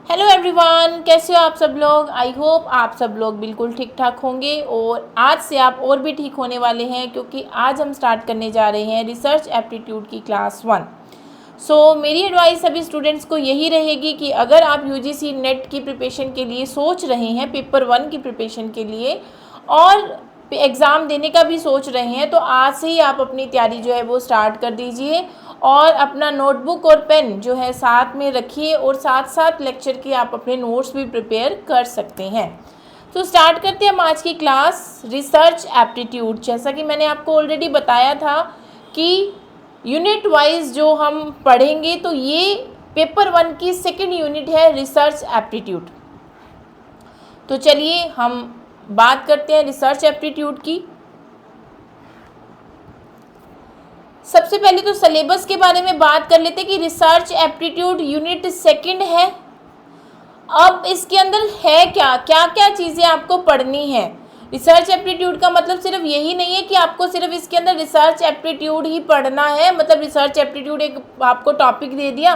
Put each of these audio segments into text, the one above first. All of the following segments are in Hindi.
हेलो एवरीवन, कैसे हो आप सब लोग। आई होप आप सब लोग बिल्कुल ठीक ठाक होंगे और आज से आप और भी ठीक होने वाले हैं, क्योंकि आज हम स्टार्ट करने जा रहे हैं रिसर्च एप्टीट्यूड की क्लास 1। मेरी एडवाइस सभी स्टूडेंट्स को यही रहेगी कि अगर आप यूजीसी नेट की प्रिपरेशन के लिए सोच रहे हैं, पेपर 1 की प्रिपरेशन के लिए और एग्ज़ाम देने का भी सोच रहे हैं, तो आज से ही आप अपनी तैयारी जो है वो स्टार्ट कर दीजिए और अपना नोटबुक और पेन जो है साथ में रखिए और साथ साथ लेक्चर के आप अपने नोट्स भी प्रिपेयर कर सकते हैं। तो स्टार्ट करते हैं हम आज की क्लास रिसर्च एप्टीट्यूड। जैसा कि मैंने आपको ऑलरेडी बताया था कि यूनिट वाइज जो हम पढ़ेंगे, तो ये पेपर 1 की सेकेंड यूनिट है रिसर्च एप्टीट्यूड। तो चलिए हम बात करते हैं रिसर्च एप्टीट्यूड की। सबसे पहले तो सिलेबस के बारे में बात कर लेते हैं कि रिसर्च एप्टीट्यूड यूनिट सेकंड है। अब इसके अंदर है क्या क्या चीज़ें आपको पढ़नी है। रिसर्च एप्टीट्यूड का मतलब सिर्फ यही नहीं है कि आपको सिर्फ इसके अंदर रिसर्च एप्टीट्यूड ही पढ़ना है, मतलब रिसर्च एप्टीट्यूड एक आपको टॉपिक दे दिया,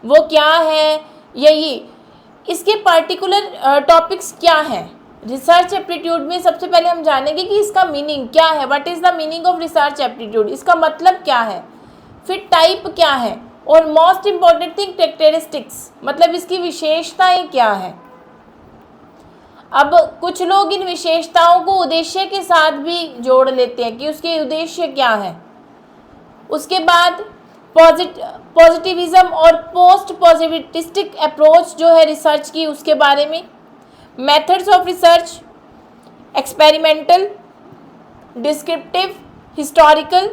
वो क्या है यही, इसके पर्टिकुलर टॉपिक्स क्या हैं। रिसर्च एप्टीट्यूड में सबसे पहले हम जानेंगे कि इसका मीनिंग क्या है। What is the meaning of research aptitude, इसका मतलब क्या है, फिर टाइप क्या है और मोस्ट इम्पॉर्टेंट थिंग कैरेक्टरिस्टिक्स, मतलब इसकी विशेषताएं क्या है। अब कुछ लोग इन विशेषताओं को उद्देश्य के साथ भी जोड़ लेते हैं कि उसके उद्देश्य क्या है। उसके बाद पॉजिटिविज्म और पोस्ट पॉजिटिविस्टिक अप्रोच जो है रिसर्च की, उसके बारे में, methods of research, experimental, descriptive, historical,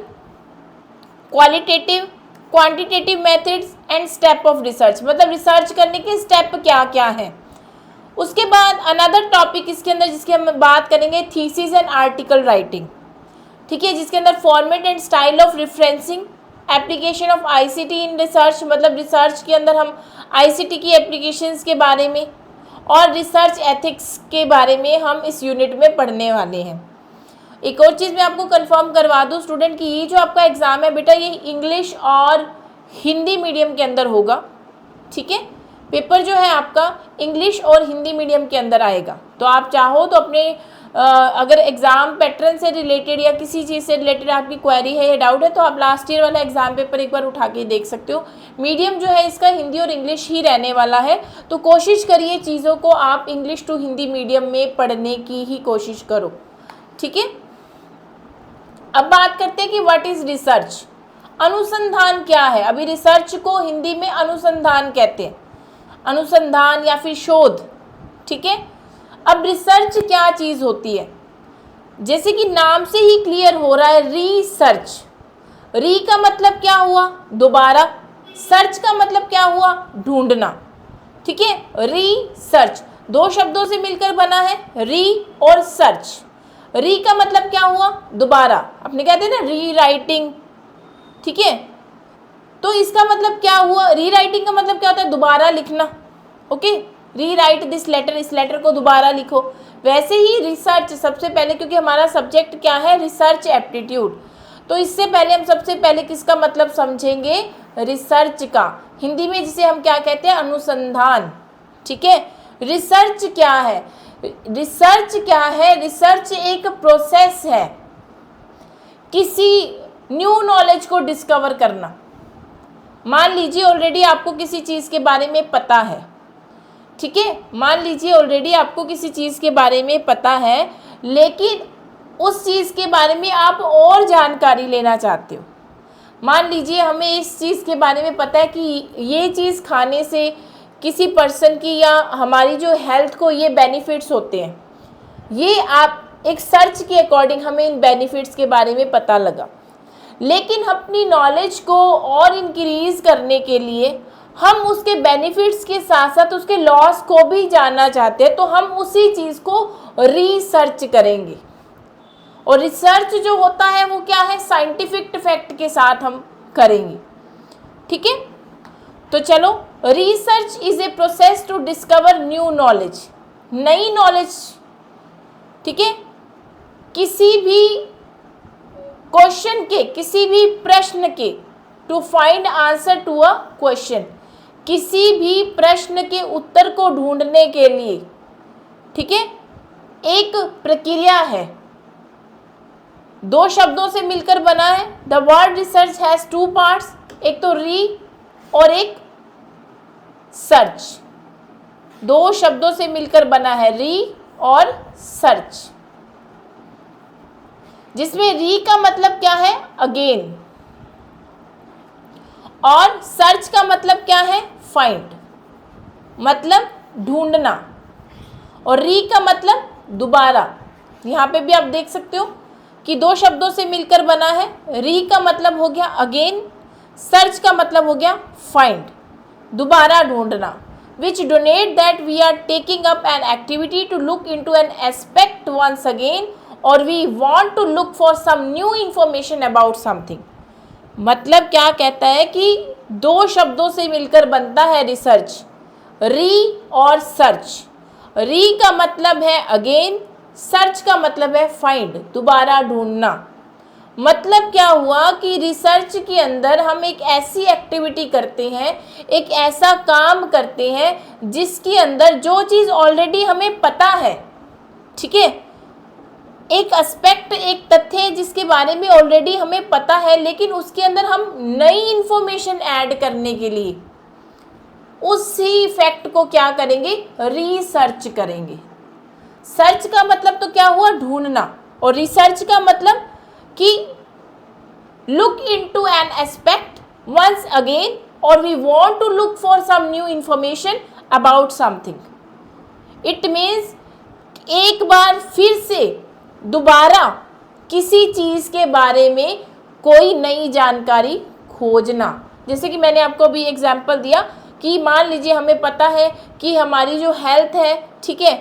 qualitative, quantitative methods and step of research, मतलब रिसर्च करने के स्टेप क्या क्या हैं। उसके बाद अनदर टॉपिक इसके अंदर जिसकी हम बात करेंगे, थीसिस एंड आर्टिकल राइटिंग, ठीक है, जिसके अंदर format and style of referencing, application of ICT in research, मतलब रिसर्च के अंदर हम आईसीटी की एप्लीकेशंस के बारे में और रिसर्च एथिक्स के बारे में हम इस यूनिट में पढ़ने वाले हैं। एक और चीज़ मैं आपको कंफर्म करवा दूं स्टूडेंट कि ये जो आपका एग्ज़ाम है बेटा, ये इंग्लिश और हिंदी मीडियम के अंदर होगा, ठीक है। पेपर जो है आपका इंग्लिश और हिंदी मीडियम के अंदर आएगा। तो आप चाहो तो अपने अगर एग्ज़ाम पैटर्न से रिलेटेड या किसी चीज़ से रिलेटेड आपकी क्वेरी है या डाउट है, तो आप लास्ट ईयर वाला एग्ज़ाम पेपर एक बार उठा के देख सकते हो। मीडियम जो है इसका हिंदी और इंग्लिश ही रहने वाला है, तो कोशिश करिए चीज़ों को आप इंग्लिश टू हिंदी मीडियम में पढ़ने की ही कोशिश करो, ठीक है। अब बात करते हैं कि व्हाट इज़ रिसर्च, अनुसंधान क्या है। अभी रिसर्च को हिंदी में अनुसंधान कहते हैं, अनुसंधान या फिर शोध, ठीक है। अब रिसर्च क्या चीज़ होती है, जैसे कि नाम से ही क्लियर हो रहा है, रिसर्च। री का मतलब क्या हुआ, दोबारा, सर्च का मतलब क्या हुआ, ढूंढना, ठीक है। रिसर्च दो शब्दों से मिलकर बना है, री और सर्च। री का मतलब क्या हुआ, दोबारा, अपने कहते हैं ना री राइटिंग, ठीक है। तो इसका मतलब क्या हुआ, री राइटिंग का मतलब क्या होता है, दोबारा लिखना, ओके। री राइट दिस लेटर, इस लेटर को दोबारा लिखो। वैसे ही रिसर्च सबसे पहले, क्योंकि हमारा सब्जेक्ट क्या है, रिसर्च एप्टीट्यूड, तो इससे पहले हम सबसे पहले किसका मतलब समझेंगे, रिसर्च का। हिंदी में जिसे हम क्या कहते हैं, अनुसंधान, ठीक है। रिसर्च क्या है, रिसर्च क्या है, रिसर्च एक प्रोसेस है किसी न्यू नॉलेज को डिस्कवर करना। मान लीजिए ऑलरेडी आपको किसी चीज़ के बारे में पता है, ठीक है, मान लीजिए ऑलरेडी आपको किसी चीज़ के बारे में पता है, लेकिन उस चीज़ के बारे में आप और जानकारी लेना चाहते हो। मान लीजिए हमें इस चीज़ के बारे में पता है कि ये चीज़ खाने से किसी पर्सन की या हमारी जो हेल्थ को ये बेनिफिट्स होते हैं, ये आप एक सर्च के अकॉर्डिंग हमें इन बेनिफिट्स के बारे में पता लगा, लेकिन अपनी नॉलेज को और इंक्रीज़ करने के लिए हम उसके बेनिफिट्स के साथ साथ उसके लॉस को भी जानना चाहते हैं, तो हम उसी चीज़ को रिसर्च करेंगे। और रिसर्च जो होता है वो क्या है, साइंटिफिक फैक्ट के साथ हम करेंगे, ठीक है। तो चलो, research is a process to discover new knowledge, नई नॉलेज, ठीक है। किसी भी क्वेश्चन के, किसी भी प्रश्न के, to find answer to a question, किसी भी प्रश्न के उत्तर को ढूंढने के लिए, ठीक है, एक प्रक्रिया है, दो शब्दों से मिलकर बना है। The word research has two parts, एक तो री और एक सर्च, दो शब्दों से मिलकर बना है री और सर्च, जिसमें री का मतलब क्या है, अगेन, और सर्च का मतलब क्या है, फाइंड, मतलब ढूंढना, और री का मतलब दोबारा। यहाँ पे भी आप देख सकते हो कि दो शब्दों से मिलकर बना है। री का मतलब हो गया अगेन, सर्च का मतलब हो गया फाइंड, दोबारा ढूंढना। Which denote that we are taking up an activity to look into an aspect once again, और we want to look for some new information about something. मतलब क्या कहता है कि दो शब्दों से मिलकर बनता है रिसर्च, री और सर्च। री का मतलब है अगेन, सर्च का मतलब है फाइंड, दोबारा ढूंढना। मतलब क्या हुआ कि रिसर्च के अंदर हम एक ऐसी एक्टिविटी करते हैं, एक ऐसा काम करते हैं जिसके अंदर जो चीज़ ऑलरेडी हमें पता है, ठीक है, एक एस्पेक्ट, एक तथ्य जिसके बारे में ऑलरेडी हमें पता है, लेकिन उसके अंदर हम नई इंफॉर्मेशन ऐड करने के लिए उसी फैक्ट को क्या करेंगे, रिसर्च करेंगे। सर्च का मतलब तो क्या हुआ, ढूंढना, और रिसर्च का मतलब कि look into an aspect once again, और we want to look for some new information about something. It means एक बार फिर से दोबारा किसी चीज़ के बारे में कोई नई जानकारी खोजना। जैसे कि मैंने आपको अभी एग्जाम्पल दिया कि मान लीजिए हमें पता है कि हमारी जो हेल्थ है, ठीक है,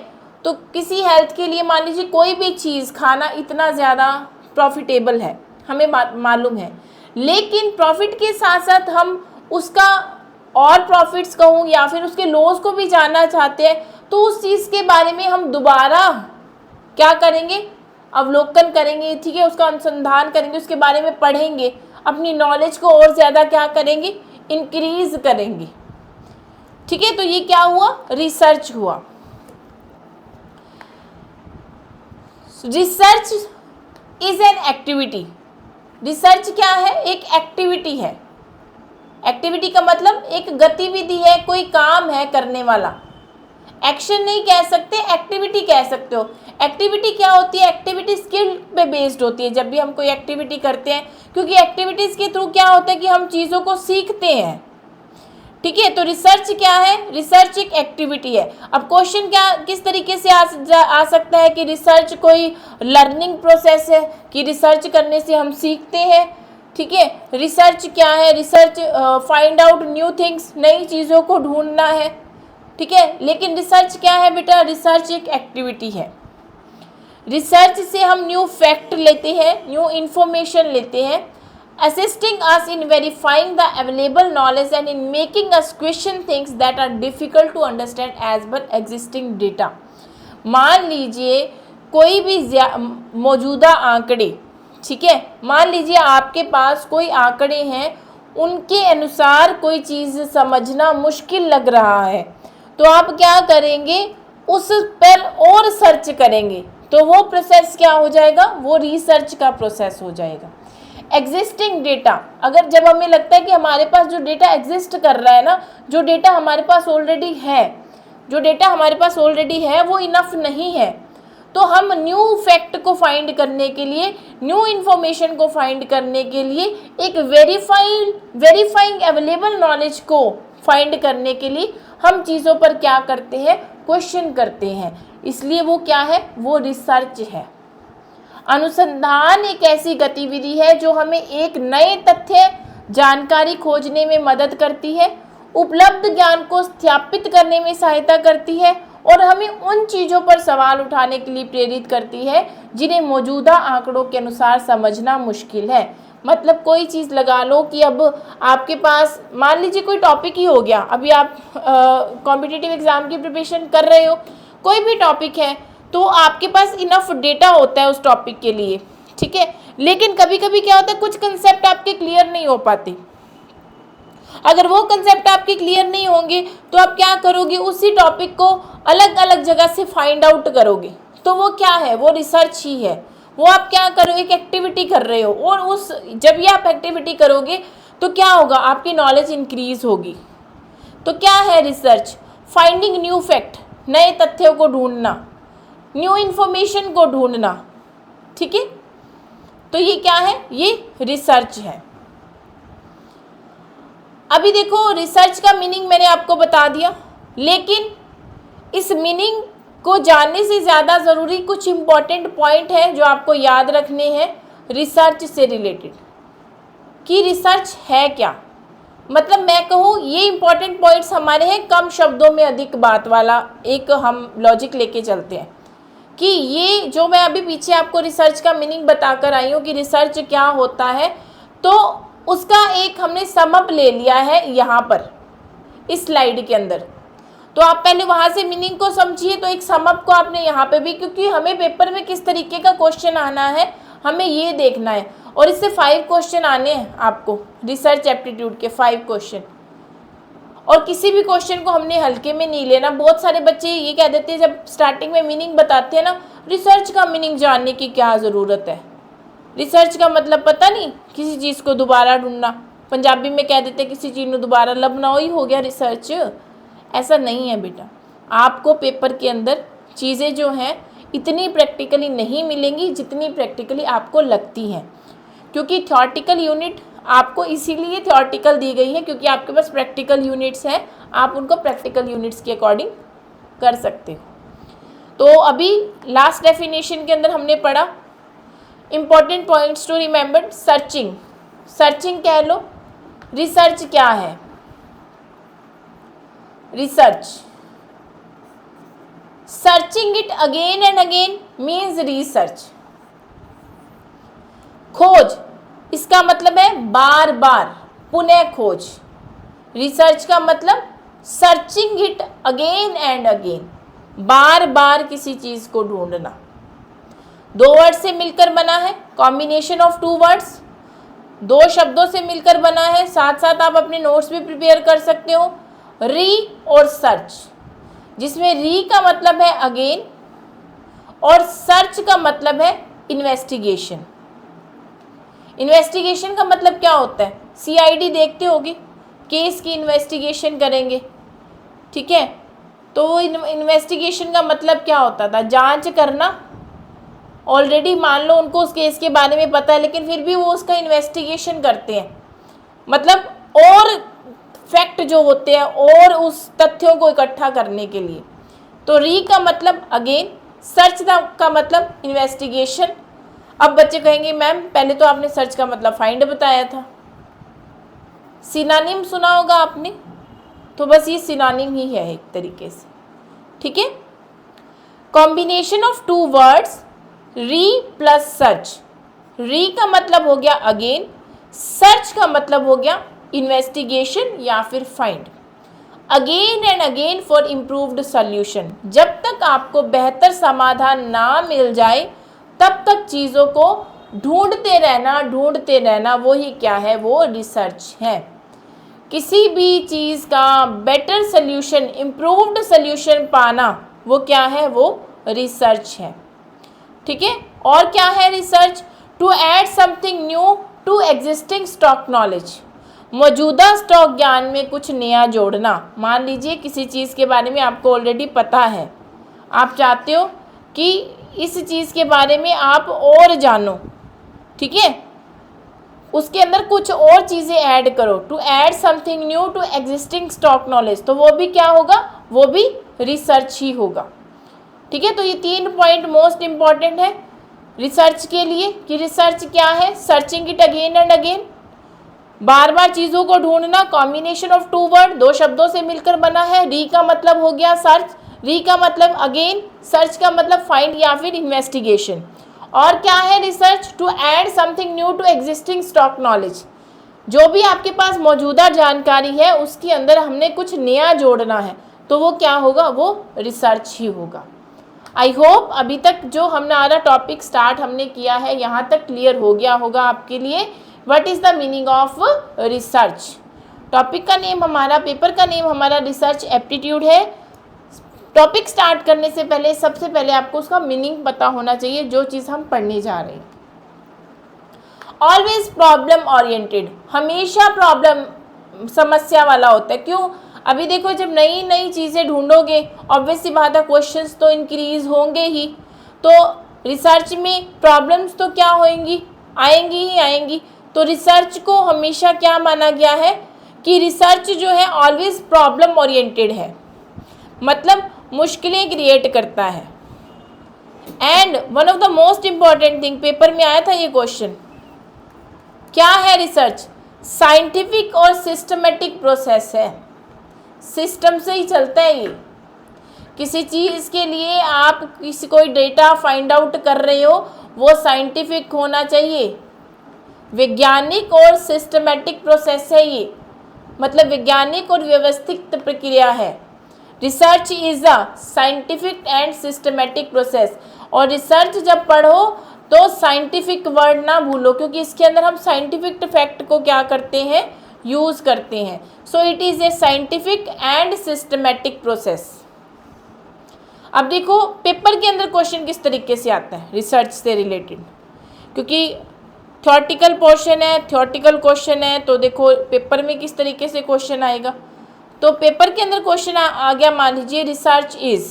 तो किसी हेल्थ के लिए मान लीजिए कोई भी चीज़ खाना इतना ज़्यादा प्रॉफिटेबल है, हमें मालूम है, लेकिन प्रॉफिट के साथ साथ हम उसका और प्रॉफिट्स कहूँ या फिर उसके लॉस को भी जानना चाहते हैं, तो उस चीज़ के बारे में हम दोबारा क्या करेंगे, अवलोकन करेंगे, ठीक है, उसका अनुसंधान करेंगे, उसके बारे में पढ़ेंगे, अपनी नॉलेज को और ज़्यादा क्या करेंगे, इंक्रीज करेंगे, ठीक है। तो ये क्या हुआ, रिसर्च हुआ। Research is an activity. Research क्या है, एक एक्टिविटी है। एक्टिविटी का मतलब एक गतिविधि है, कोई काम है करने वाला। एक्शन नहीं कह सकते, एक्टिविटी कह सकते हो। एक्टिविटी क्या होती है, एक्टिविटी स्किल पे बेस्ड होती है जब भी हम कोई एक्टिविटी करते हैं, क्योंकि एक्टिविटीज़ के थ्रू क्या होता है कि हम चीज़ों को सीखते हैं, ठीक है। तो रिसर्च क्या है, रिसर्च एक एक्टिविटी है। अब क्वेश्चन क्या किस तरीके से आ सकता है कि रिसर्च कोई लर्निंग प्रोसेस है, कि रिसर्च करने से हम सीखते हैं, ठीक है। रिसर्च क्या है, research find out new things, नई चीज़ों को ढूंढना है, ठीक है। लेकिन रिसर्च क्या है बेटा, रिसर्च एक एक्टिविटी है। रिसर्च से हम न्यू फैक्ट लेते हैं, न्यू इन्फॉर्मेशन लेते हैं, assisting us in verifying the available knowledge and in making us question things that are difficult to understand as per existing data। मान लीजिए कोई भी मौजूदा आंकड़े, ठीक है, मान लीजिए आपके पास कोई आंकड़े हैं, उनके अनुसार कोई चीज़ समझना मुश्किल लग रहा है, तो आप क्या करेंगे, उस पर और सर्च करेंगे, तो वो प्रोसेस क्या हो जाएगा, वो रिसर्च का प्रोसेस हो जाएगा। एग्जिस्टिंग डेटा, अगर जब हमें लगता है कि हमारे पास जो डेटा एग्जिस्ट कर रहा है ना, जो डेटा हमारे पास ऑलरेडी है, जो डेटा हमारे पास ऑलरेडी है वो इनफ नहीं है, तो हम न्यू फैक्ट को फाइंड करने के लिए, न्यू इन्फॉर्मेशन को फाइंड करने के लिए, एक वेरीफाइंग अवेलेबल नॉलेज को फाइंड करने के लिए हम चीज़ों पर क्या करते हैं, क्वेश्चन करते हैं। इसलिए वो क्या है, वो रिसर्च है। अनुसंधान एक ऐसी गतिविधि है जो हमें एक नए तथ्य, जानकारी खोजने में मदद करती है, उपलब्ध ज्ञान को स्थापित करने में सहायता करती है और हमें उन चीज़ों पर सवाल उठाने के लिए प्रेरित करती है जिन्हें मौजूदा आंकड़ों के अनुसार समझना मुश्किल है। मतलब कोई चीज़ लगा लो कि अब आपके पास मान लीजिए कोई टॉपिक ही हो गया, अभी आप कॉम्पिटिटिव एग्ज़ाम की प्रिपरेशन कर रहे हो, कोई भी टॉपिक है, तो आपके पास इनफ डेटा होता है उस टॉपिक के लिए, ठीक है। लेकिन कभी कभी क्या होता है, कुछ कंसेप्ट आपके क्लियर नहीं हो पाते। अगर वो कंसेप्ट आपके क्लियर नहीं होंगे तो आप क्या करोगे, उसी टॉपिक को अलग अलग जगह से फाइंड आउट करोगे, तो वो क्या है, वो रिसर्च ही है। वो आप क्या करो, एक एक्टिविटी कर रहे हो, और उस जब ये आप एक्टिविटी करोगे तो क्या होगा, आपकी नॉलेज इंक्रीज होगी। तो क्या है रिसर्च, फाइंडिंग न्यू फैक्ट, नए तथ्यों को ढूंढना, न्यू इन्फॉर्मेशन को ढूंढना, ठीक है। तो ये क्या है, ये रिसर्च है। अभी देखो रिसर्च का मीनिंग मैंने आपको बता दिया, लेकिन इस मीनिंग को जानने से ज़्यादा ज़रूरी कुछ इम्पॉर्टेंट पॉइंट है जो आपको याद रखने हैं रिसर्च से रिलेटेड, कि रिसर्च है क्या। मतलब मैं कहूँ ये इम्पॉर्टेंट पॉइंट्स हमारे हैं, कम शब्दों में अधिक बात वाला एक हम लॉजिक लेके चलते हैं, कि ये जो मैं अभी पीछे आपको रिसर्च का मीनिंग बताकर आई हूँ कि रिसर्च क्या होता है, तो उसका एक हमने समअप ले लिया है यहाँ पर इस स्लाइड के अंदर। तो आप पहले वहाँ से मीनिंग को समझिए, तो एक समअप को आपने यहाँ पे भी, क्योंकि हमें पेपर में किस तरीके का क्वेश्चन आना है हमें ये देखना है, और इससे 5 क्वेश्चन आने हैं आपको, रिसर्च एप्टीट्यूड के 5 क्वेश्चन। और किसी भी क्वेश्चन को हमने हल्के में नहीं लेना। बहुत सारे बच्चे ये कह देते हैं जब स्टार्टिंग में मीनिंग बताते हैं ना, रिसर्च का मीनिंग जानने की क्या ज़रूरत है, रिसर्च का मतलब पता नहीं, किसी चीज़ को दोबारा ढूंढना, पंजाबी में कह देते हैं किसी चीज़ को दोबारा लभना, ही हो गया रिसर्च। ऐसा नहीं है बेटा, आपको पेपर के अंदर चीज़ें जो हैं इतनी प्रैक्टिकली नहीं मिलेंगी जितनी प्रैक्टिकली आपको लगती हैं, क्योंकि थ्योरेटिकल यूनिट आपको इसीलिए थ्योरेटिकल दी गई है क्योंकि आपके पास प्रैक्टिकल यूनिट्स हैं, आप उनको प्रैक्टिकल यूनिट्स के अकॉर्डिंग कर सकते हो। तो अभी लास्ट डेफिनेशन के अंदर हमने पढ़ा important points to remember, searching, searching कह लो। रिसर्च क्या है, research, searching it again and again means research. खोज, इसका मतलब है बार बार, पुनः खोज। रिसर्च का मतलब searching it again and again, बार बार किसी चीज़ को ढूंढना। 2 वर्ड से मिलकर बना है, कॉम्बिनेशन ऑफ 2 वर्ड्स, 2 शब्दों से मिलकर बना है। साथ साथ आप अपने नोट्स भी प्रिपेयर कर सकते हो, री और सर्च, जिसमें री का मतलब है अगेन और सर्च का मतलब है इन्वेस्टिगेशन। इन्वेस्टिगेशन का मतलब क्या होता है, सीआईडी देखते होगे, केस की इन्वेस्टिगेशन करेंगे, ठीक है। तो वो इन्वेस्टिगेशन का मतलब क्या होता था, जांच करना। ऑलरेडी मान लो उनको उस केस के बारे में पता है, लेकिन फिर भी वो उसका इन्वेस्टिगेशन करते हैं, मतलब और फैक्ट जो होते हैं और उस तथ्यों को इकट्ठा करने के लिए। तो री का मतलब अगेन, सर्च का मतलब इन्वेस्टिगेशन। अब बच्चे कहेंगे मैम पहले तो आपने सर्च का मतलब फाइंड बताया था, सिनोनिम सुना होगा आपने, तो बस ये सिनोनिम ही है एक तरीके से, ठीक है। कॉम्बिनेशन ऑफ 2 वर्ड्स री प्लस सर्च, री का मतलब हो गया अगेन, सर्च का मतलब हो गया इन्वेस्टिगेशन या फिर find. Again and again for improved solution, जब तक आपको बेहतर समाधान ना मिल जाए तब तक चीज़ों को ढूंढते रहना, वो ही क्या है, वो रिसर्च है। किसी भी चीज़ का बेटर सॉल्यूशन, इम्प्रूव्ड सॉल्यूशन पाना, वो क्या है, वो रिसर्च है, ठीक है। और क्या है research, to add something new to existing stock knowledge, मौजूदा स्टॉक ज्ञान में कुछ नया जोड़ना। मान लीजिए किसी चीज़ के बारे में आपको ऑलरेडी पता है, आप चाहते हो कि इस चीज़ के बारे में आप और जानो, ठीक है, उसके अंदर कुछ और चीज़ें ऐड करो, to add something new to existing stock knowledge, तो वो भी क्या होगा, वो भी रिसर्च ही होगा, ठीक है। तो ये 3 पॉइंट मोस्ट इंपॉर्टेंट है रिसर्च के लिए, कि रिसर्च क्या है, searching it again and again, बार बार चीज़ों को ढूंढना, कॉम्बिनेशन ऑफ 2 वर्ड, 2 शब्दों से मिलकर बना है, री का मतलब हो गया सर्च, री का मतलब अगेन, सर्च का मतलब फाइंड या फिर इन्वेस्टिगेशन। और क्या है research, to add something new to existing stock knowledge, जो भी आपके पास मौजूदा जानकारी है उसके अंदर हमने कुछ नया जोड़ना है, तो वो क्या होगा, वो रिसर्च ही होगा। आई होप अभी तक जो हमारा टॉपिक स्टार्ट हमने किया है यहाँ तक क्लियर हो गया होगा आपके लिए, what is the meaning of research. Topic का नेम हमारा, पेपर का नेम हमारा रिसर्च एप्टीट्यूड है। टॉपिक स्टार्ट करने से पहले सबसे पहले आपको उसका मीनिंग पता होना चाहिए, जो चीज़ हम पढ़ने जा रहे हैं। ऑलवेज प्रॉब्लम ओरिएंटेड, हमेशा प्रॉब्लम, समस्या वाला होता है। क्यों? अभी देखो, जब नई नई चीज़ें ढूंढोगे, ऑब्वियस सी बात है, क्वेश्चंस तो इंक्रीज होंगे ही। तो रिसर्च में प्रॉब्लम्स तो क्या होंगी, आएंगी ही आएंगी। तो रिसर्च को हमेशा क्या माना गया है कि रिसर्च जो है ऑलवेज प्रॉब्लम ओरिएंटेड है, मतलब मुश्किलें क्रिएट करता है। And one of the most important thing, paper में आया था ये क्वेश्चन, क्या है रिसर्च? साइंटिफिक और सिस्टमेटिक प्रोसेस है, सिस्टम से ही चलता है ये। किसी चीज़ के लिए आप किसी कोई डेटा फाइंड आउट कर रहे हो, वो साइंटिफिक होना चाहिए, वैज्ञानिक और सिस्टमेटिक प्रोसेस है ये, मतलब वैज्ञानिक और व्यवस्थित प्रक्रिया है। Research is a scientific and systematic process. और रिसर्च जब पढ़ो तो साइंटिफिक वर्ड ना भूलो, क्योंकि इसके अंदर हम साइंटिफिक फैक्ट को क्या करते हैं, यूज़ करते हैं। So it is a scientific and systematic process. अब देखो पेपर के अंदर क्वेश्चन किस तरीके से आता है रिसर्च से रिलेटेड, क्योंकि थ्योरेटिकल पोर्शन है, थ्योरेटिकल क्वेश्चन है, तो देखो पेपर में किस तरीके से क्वेश्चन आएगा। तो पेपर के अंदर क्वेश्चन आ गया, मान लीजिए रिसर्च इज़,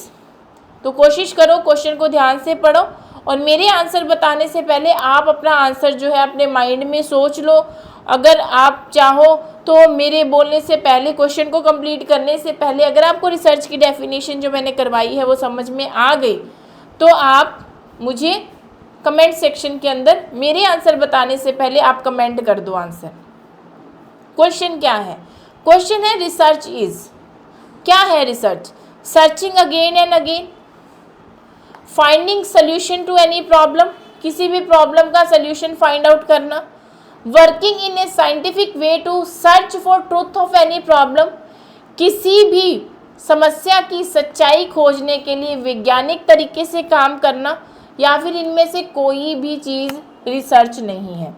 तो कोशिश करो क्वेश्चन को ध्यान से पढ़ो, और मेरे आंसर बताने से पहले आप अपना आंसर जो है अपने माइंड में सोच लो। अगर आप चाहो तो मेरे बोलने से पहले, क्वेश्चन को कंप्लीट करने से पहले, अगर आपको रिसर्च की डेफिनेशन जो मैंने करवाई है वो समझ में आ गई, तो आप मुझे कमेंट सेक्शन के अंदर मेरे आंसर बताने से पहले आप कमेंट कर दो आंसर। क्वेश्चन क्या है? क्वेश्चन है रिसर्च इज़, क्या है research? Searching again and again, finding solution to any problem, किसी भी प्रॉब्लम का सोल्यूशन फाइंड आउट करना, working in a scientific way to search for truth of any problem, किसी भी समस्या की सच्चाई खोजने के लिए वैज्ञानिक तरीके से काम करना, या फिर इनमें से कोई भी चीज़ रिसर्च नहीं है।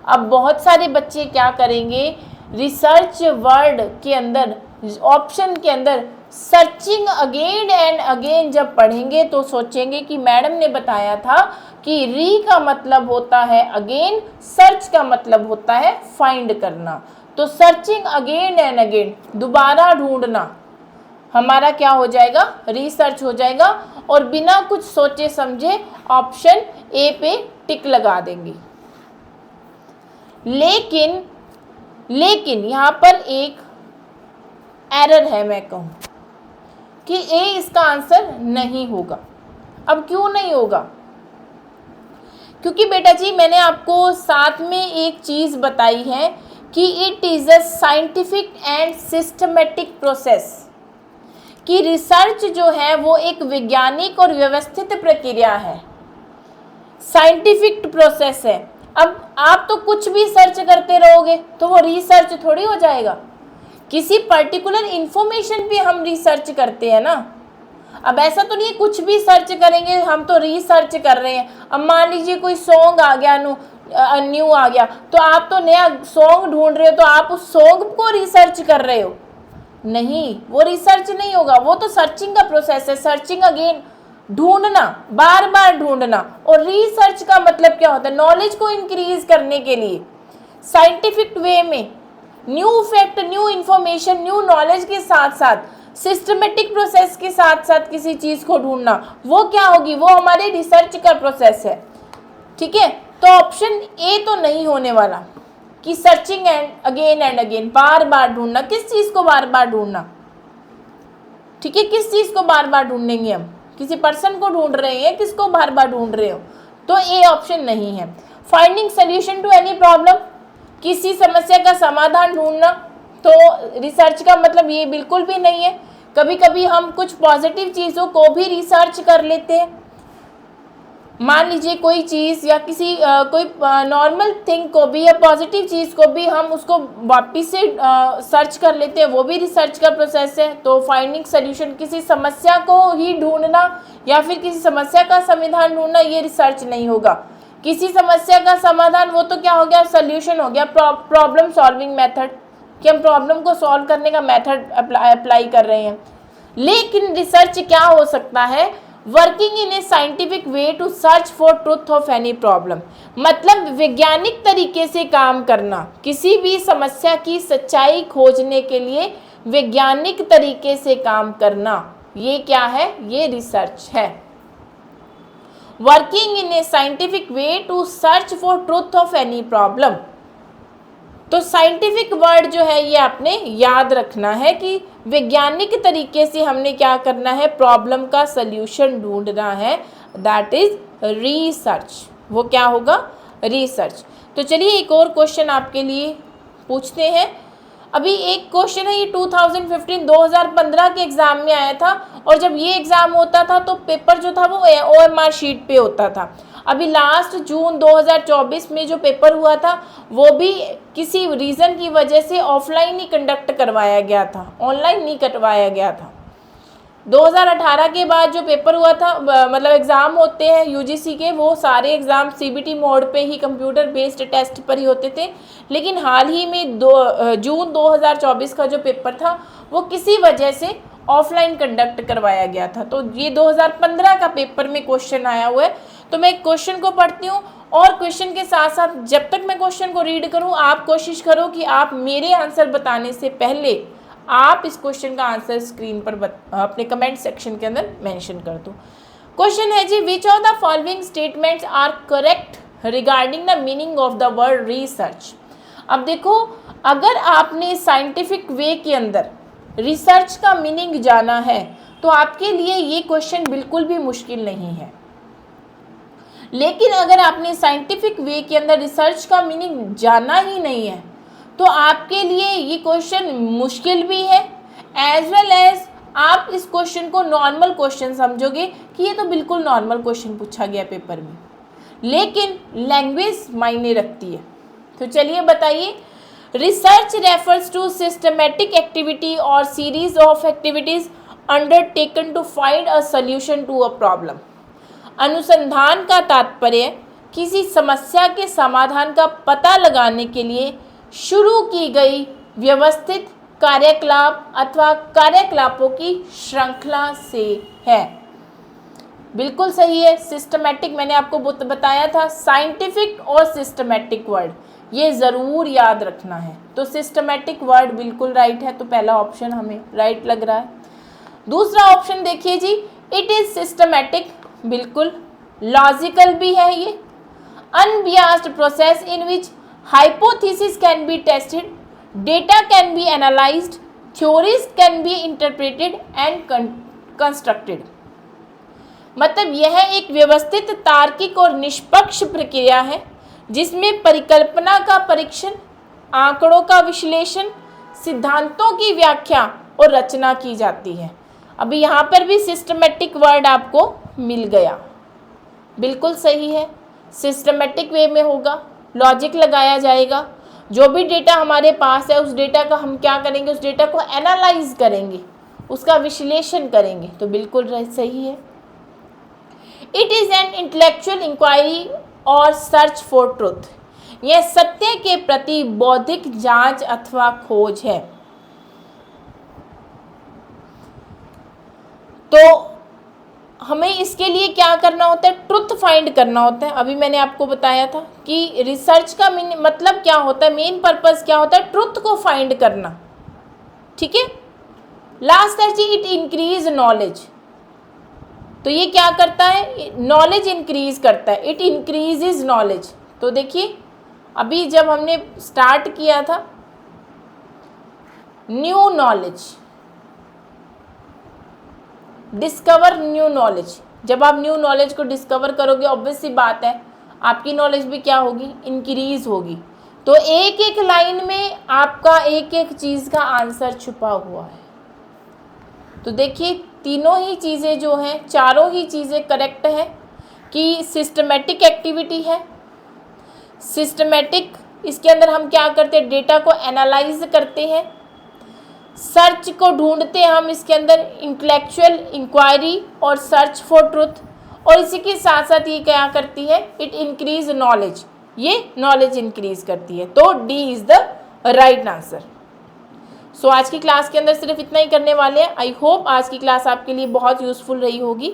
अब बहुत सारे बच्चे क्या करेंगे, रिसर्च वर्ड के अंदर, ऑप्शन के अंदर सर्चिंग अगेन एंड अगेन जब पढ़ेंगे तो सोचेंगे कि मैडम ने बताया था कि री का मतलब होता है अगेन, सर्च का मतलब होता है फाइंड करना। तो सर्चिंग अगेन एंड अगेन, दोबारा ढूंढना, हमारा क्या हो जाएगा, रिसर्च हो जाएगा। और बिना कुछ सोचे समझे ऑप्शन ए पे टिक लगा देंगे। लेकिन यहाँ पर एक एरर है, मैं कहूँ कि ए इसका आंसर नहीं होगा। अब क्यों नहीं होगा? क्योंकि बेटा जी मैंने आपको साथ में एक चीज़ बताई है कि it is a scientific and systematic process, कि रिसर्च जो है वो एक वैज्ञानिक और व्यवस्थित प्रक्रिया है, साइंटिफिक प्रोसेस है। अब आप तो कुछ भी सर्च करते रहोगे तो वो रिसर्च थोड़ी हो जाएगा। किसी पर्टिकुलर इन्फॉर्मेशन पे हम रिसर्च करते हैं ना। अब ऐसा तो नहीं है कुछ भी सर्च करेंगे हम तो रिसर्च कर रहे हैं। अब मान लीजिए कोई सॉन्ग आ गया, न्यू आ गया, तो आप तो नया सॉन्ग ढूंढ रहे हो, तो आप उस सॉन्ग को रिसर्च कर रहे हो? नहीं, वो रिसर्च नहीं होगा, वो तो सर्चिंग का प्रोसेस है। सर्चिंग अगेन, ढूंढना, बार बार ढूंढना। और रिसर्च का मतलब क्या होता है? नॉलेज को इंक्रीज करने के लिए साइंटिफिक वे में new fact, new information, new knowledge के साथ साथ सिस्टमेटिक प्रोसेस के साथ साथ किसी चीज़ को ढूंढना, वो क्या होगी? वो हमारे रिसर्च का प्रोसेस है। ठीक है, तो ऑप्शन ए तो नहीं होने वाला कि सर्चिंग एंड अगेन, बार बार ढूंढना। किस चीज़ को बार बार ढूंढना? ठीक है, किस चीज़ को बार बार ढूंढेंगे हम? किसी पर्सन को ढूंढ रहे हैं, किसको बार बार ढूंढ रहे हो? तो ए ऑप्शन नहीं है। Finding solution to any problem, किसी समस्या का समाधान ढूंढना, तो रिसर्च का मतलब ये बिल्कुल भी नहीं है। कभी कभी हम कुछ पॉजिटिव चीज़ों को भी रिसर्च कर लेते हैं। मान लीजिए कोई चीज़ या किसी कोई नॉर्मल थिंग को भी या पॉजिटिव चीज़ को भी हम उसको वापस से सर्च कर लेते हैं, वो भी रिसर्च का प्रोसेस है। तो फाइंडिंग सोल्यूशन, किसी समस्या को ही ढूंढना या फिर किसी समस्या का समाधान ढूंढना, ये रिसर्च नहीं होगा। किसी समस्या का समाधान, वो तो क्या हो गया? सोल्यूशन हो गया, प्रॉब्लम सॉल्विंग मेथड। कि हम प्रॉब्लम को सॉल्व करने का मेथड अप्लाई कर रहे हैं। लेकिन रिसर्च क्या हो सकता है? Working in a scientific way to search for truth of any problem, मतलब वैज्ञानिक तरीके से काम करना, किसी भी समस्या की सच्चाई खोजने के लिए वैज्ञानिक तरीके से काम करना, ये क्या है? ये रिसर्च है। Working in a scientific way to search for truth of any problem. तो साइंटिफिक वर्ड जो है ये आपने याद रखना है कि वैज्ञानिक तरीके से हमने क्या करना है? प्रॉब्लम का सल्यूशन ढूंढना है, दैट इज रिसर्च। वो क्या होगा? रिसर्च। तो चलिए एक और क्वेश्चन आपके लिए पूछते हैं। अभी एक क्वेश्चन है, ये 2015 के एग्ज़ाम में आया था, और जब ये एग्ज़ाम होता था तो पेपर जो था वो OMR शीट पे होता था। अभी लास्ट जून 2024 में जो पेपर हुआ था वो भी किसी रीज़न की वजह से ऑफलाइन ही कंडक्ट करवाया गया था, ऑनलाइन नहीं करवाया गया था। 2018 के बाद जो पेपर हुआ था, मतलब एग्ज़ाम होते हैं UGC के, वो सारे एग्ज़ाम CBT मोड पे ही, कंप्यूटर बेस्ड टेस्ट पर ही होते थे। लेकिन हाल ही में जून 2024 का जो पेपर था वो किसी वजह से ऑफलाइन कंडक्ट करवाया गया था। तो ये 2015 का पेपर में क्वेश्चन आया हुआ है। तो मैं क्वेश्चन को पढ़ती हूँ, और क्वेश्चन के साथ साथ जब तक मैं क्वेश्चन को रीड करूँ आप कोशिश करो कि आप मेरे आंसर बताने से पहले आप इस क्वेश्चन का आंसर स्क्रीन पर अपने कमेंट सेक्शन के अंदर मेंशन कर दो। क्वेश्चन है जी, which of the following statements are correct regarding the meaning of the word research. अब देखो, अगर आपने साइंटिफिक वे के अंदर रिसर्च का मीनिंग जाना है तो आपके लिए ये क्वेश्चन बिल्कुल भी मुश्किल नहीं है। लेकिन अगर आपने साइंटिफिक वे के अंदर रिसर्च का मीनिंग जाना ही नहीं है तो आपके लिए ये क्वेश्चन मुश्किल भी है, एज वेल एज आप इस क्वेश्चन को नॉर्मल क्वेश्चन समझोगे कि ये तो बिल्कुल नॉर्मल क्वेश्चन पूछा गया पेपर में। लेकिन लैंग्वेज मायने रखती है। तो चलिए बताइए, research refers to systematic activity और series of activities undertaken to find a solution to a problem. अनुसंधान का तात्पर्य किसी समस्या के समाधान का पता लगाने के लिए शुरू की गई व्यवस्थित कार्यकलाप अथवा कार्यकलापों की श्रृंखला से है। बिल्कुल सही है। सिस्टमैटिक मैंने आपको बताया था, साइंटिफिक और सिस्टमैटिक वर्ड ये ज़रूर याद रखना है। तो सिस्टमैटिक वर्ड बिल्कुल राइट है, तो पहला ऑप्शन हमें राइट लग रहा है। दूसरा ऑप्शन देखिए जी, इट इज़ सिस्टमैटिक, बिल्कुल लॉजिकल भी है ये। Unbiased process in which hypothesis can be tested, data can be analyzed, theories can be interpreted and constructed। मतलब यह एक व्यवस्थित, तार्किक और निष्पक्ष प्रक्रिया है जिसमें परिकल्पना का परीक्षण, आंकड़ों का विश्लेषण, सिद्धांतों की व्याख्या और रचना की जाती है। अभी यहाँ पर भी सिस्टमैटिक वर्ड आपको मिल गया, बिल्कुल सही है। सिस्टमैटिक वे में होगा, लॉजिक लगाया जाएगा, जो भी डेटा हमारे पास है उस डेटा का हम क्या करेंगे, उस डेटा को एनालाइज करेंगे, उसका विश्लेषण करेंगे, तो बिल्कुल सही है। It is an intellectual inquiry और सर्च फॉर ट्रुथ, यह सत्य के प्रति बौद्धिक जांच अथवा खोज है। तो हमें इसके लिए क्या करना होता है? ट्रुथ फाइंड करना होता है। अभी मैंने आपको बताया था कि रिसर्च का मतलब क्या होता है, मेन पर्पस क्या होता है? ट्रुथ को फाइंड करना, ठीक है। लास्ट है जी, इट इंक्रीज नॉलेज। तो ये क्या करता है? नॉलेज इंक्रीज करता है, इट इंक्रीजेज नॉलेज। तो देखिए, अभी जब हमने स्टार्ट किया था new knowledge, discover new knowledge, जब आप न्यू नॉलेज को डिस्कवर करोगे ऑब्वियस सी बात है आपकी नॉलेज भी क्या होगी? इंक्रीज होगी। तो एक एक लाइन में आपका एक एक चीज़ का आंसर छुपा हुआ है। तो देखिए, तीनों ही चीज़ें जो हैं, चारों ही चीज़ें करेक्ट हैं कि सिस्टमैटिक एक्टिविटी है। सिस्टमैटिक, इसके अंदर हम क्या करते हैं? डेटा को एनालाइज करते हैं, सर्च को ढूंढते हैं हम इसके अंदर, इंटेलेक्चुअल इंक्वायरी और सर्च फॉर ट्रुथ। और इसी के साथ साथ ये क्या करती है? इट इंक्रीज नॉलेज, ये नॉलेज इंक्रीज करती है। तो D is the right answer. So आज की क्लास के अंदर सिर्फ इतना ही करने वाले हैं। आई होप आज की क्लास आपके लिए बहुत यूज़फुल रही होगी।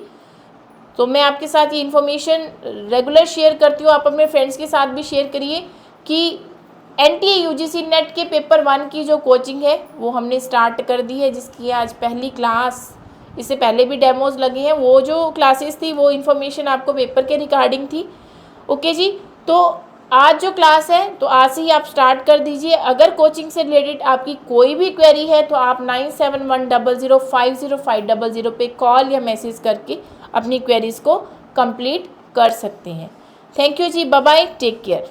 तो मैं आपके साथ ये इन्फॉर्मेशन रेगुलर शेयर करती हूँ, आप अपने फ्रेंड्स के साथ भी शेयर करिए कि NTA UGC नेट के पेपर 1 की जो कोचिंग है वो हमने स्टार्ट कर दी है, जिसकी आज पहली क्लास, इससे पहले भी डेमोज लगे हैं। वो जो क्लासेस थी वो इन्फॉर्मेशन आपको पेपर के रिगार्डिंग थी। ओके जी, तो आज जो क्लास है तो आज से ही आप स्टार्ट कर दीजिए। अगर कोचिंग से रिलेटेड आपकी कोई भी क्वेरी है तो आप 9710050500 पे कॉल या मैसेज करके अपनी क्वेरीज़ को कंप्लीट कर सकते हैं। Thank you ji, bye bye, take care.